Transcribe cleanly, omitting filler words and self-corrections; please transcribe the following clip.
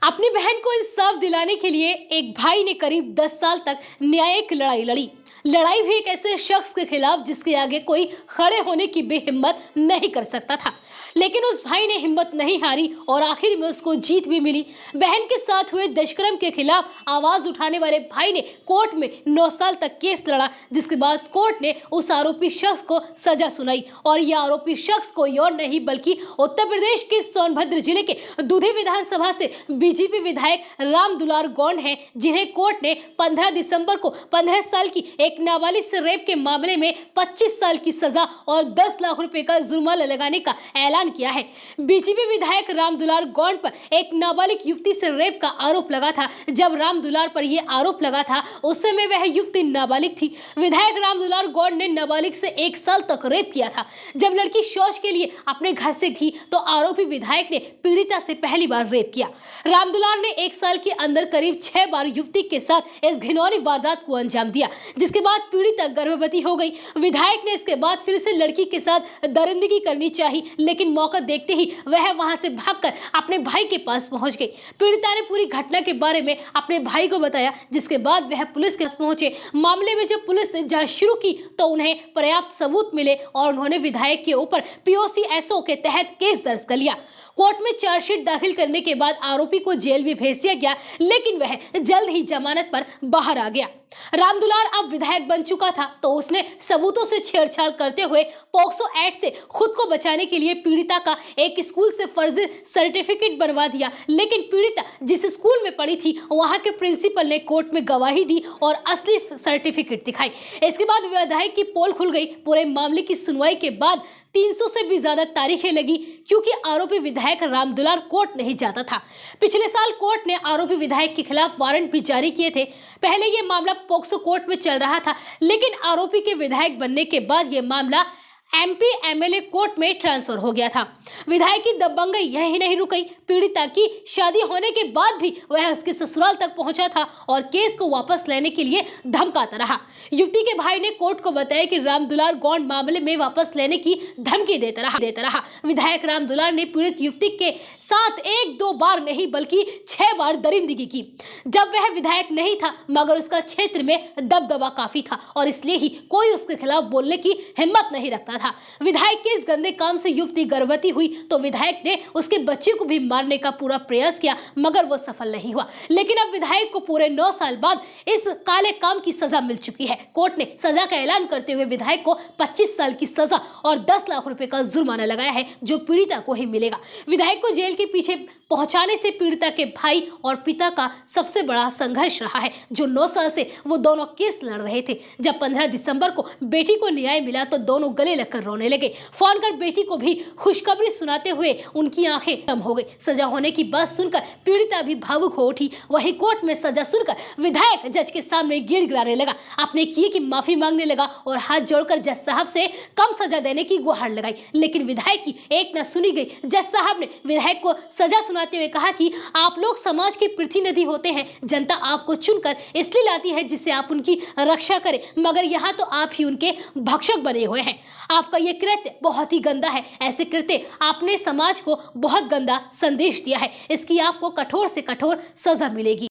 अपनी बहन को इंसाफ दिलाने के लिए एक भाई ने करीब 10 साल तक न्यायिक लड़ाई लड़ी। लड़ाई भी एक ऐसे शख्स के खिलाफ जिसके आगे कोई खड़े होने की भी हिम्मत नहीं कर सकता था, लेकिन उस भाई ने हिम्मत नहीं हारी और आखिर में उसको जीत भी मिली। बहन के साथ हुए दुष्कर्म के खिलाफ आवाज उठाने वाले भाई ने कोर्ट में 9 साल तक केस लड़ा, जिसके बाद कोर्ट ने उस आरोपी शख्स को सजा सुनाई। और यह आरोपी शख्स कोई और नहीं बल्कि उत्तर प्रदेश के सोनभद्र जिले के दूधे विधानसभा से बीजेपी विधायक राम दुलार गौंड हैं, जिन्हें कोर्ट ने 15 दिसंबर को 15 साल की एक नाबालिग से रेप के मामले में 25 साल की सजा और 10 लाख रुपए का जुर्माना लगाने का ऐलान किया है। बीजेपी विधायक राम दुलार गौंड पर एक नाबालिग युवती से रेप का आरोप लगा था। जब राम दुलार पर यह आरोप लगा था उस समय वह युवती नाबालिग थी। विधायक राम दुलार गौंड ने नाबालिग से 1 साल तक रेप किया था। जब लड़की शौच के लिए अपने घर से थी तो आरोपी विधायक ने पीड़िता से पहली बार रेप किया। राम दुलार ने 1 साल के अंदर करीब 6 बार युवती के साथ इस घिनौनी वारदात को अंजाम दिया, जिसके बाद पीड़िता गर्भवती हो गई। विधायक ने इसके बाद फिर से लड़की के साथ दरिंदगी करनी चाहिए, लेकिन मौका देखते ही वह वहां से भागकर अपने भाई के पास पहुंच गई। पीड़िता ने पूरी घटना के बारे में अपने भाई को बताया, जिसके बाद वह पुलिस के पास पहुंचे। मामले में जब पुलिस ने जांच शुरू की तो उन्हें पर्याप्त सबूत मिले और उन्होंने विधायक के ऊपर POCSO के तहत केस दर्ज कर लिया। कोर्ट में चार्जशीट दाखिल करने के बाद आरोपी को जेल भी भेज दिया गया, लेकिन वह जल्द ही जमानत पर बाहर आ गया। राम दुलार अब विधायक बन चुका था तो उसने सबूतों से छेड़छाड़ करते हुए पॉक्सो एक्ट से खुद को बचाने के लिए पीड़िता का एक स्कूल से फर्जी सर्टिफिकेट बनवा दिया, लेकिन पीड़िता जिस स्कूल में पढ़ी थी वहां के प्रिंसिपल ने कोर्ट में गवाही दी और असली सर्टिफिकेट दिखाई। इसके बाद विधायक की पोल खुल गई। पूरे मामले की सुनवाई के बाद 300 से भी ज्यादा तारीखें लगी, क्योंकि आरोपी विधायक राम दुलार कोर्ट नहीं जाता था। पिछले साल कोर्ट ने आरोपी विधायक के खिलाफ वारंट भी जारी किए थे। पहले यह मामला पॉक्सो कोर्ट में चल रहा था, लेकिन आरोपी के विधायक बनने के बाद यह मामला MP MLA कोर्ट में ट्रांसफर हो गया था। विधायक की दबंगई यही नहीं रुकी। पीड़िता की शादी होने के बाद भी वह उसके ससुराल तक पहुंचा था और केस को वापस लेने के लिए धमकाता रहा। युवती के भाई ने कोर्ट को बताया कि राम दुलार गौंड मामले में वापस लेने की धमकी देता रहा। विधायक राम दुलार ने पीड़ित युवती के साथ 1-2 बार नहीं बल्कि 6 बार दरिंदगी की। जब वह विधायक नहीं था मगर उसका क्षेत्र में दबदबा काफी था और इसलिए ही कोई उसके खिलाफ बोलने की हिम्मत नहीं रखता था। विधायक के इस गंदे काम से युवती गर्भवती हुई तो विधायक ने उसके बच्चे को भी मारने का पूरा प्रयास किया, मगर वो सफल नहीं हुआ। लेकिन अब विधायक को पूरे 9 साल बाद इस काले काम की सजा मिल चुकी है। कोर्ट ने सजा का ऐलान करते हुए विधायक को 25 साल की सजा और 10 लाख रुपए का जुर्माना लगाया है, जो पीड़िता को ही मिलेगा। विधायक को जेल के पीछे पहुंचाने से पीड़िता के भाई और पिता का सबसे बड़ा संघर्ष रहा है, जो 9 साल से वो दोनों केस लड़ रहे थे। जब 15 दिसंबर को बेटी को न्याय मिला तो दोनों गले लगकर रोने लगे। फोन कर बेटी को भी खुशखबरी सुनाते हुए उनकी आंखें कम हो गई। सजा होने की बात सुनकर पीड़िता भी भावुक हो उठी। वहीं कोर्ट में सजा सुनकर विधायक जज के सामने गिड़गिड़ाने लगा, अपने किए की माफी मांगने लगा और हाथ जोड़कर जज साहब से कम सजा देने की गुहार लगाई, लेकिन विधायक की एक न सुनी गई। जज साहब ने विधायक को सजा सुनाते हुए कहा कि आप लोग समाज के प्रतिनिधि होते हैं, जनता आपको चुनकर इसलिए लाती है जिससे आप उनकी रक्षा करें, मगर यहाँ तो आप ही उनके भक्षक बने हुए हैं। आपका ये कृत्य बहुत ही गंदा है। ऐसे कृत्य आपने समाज को बहुत गंदा संदेश दिया है। इसकी आपको कठोर से कठोर सजा मिलेगी।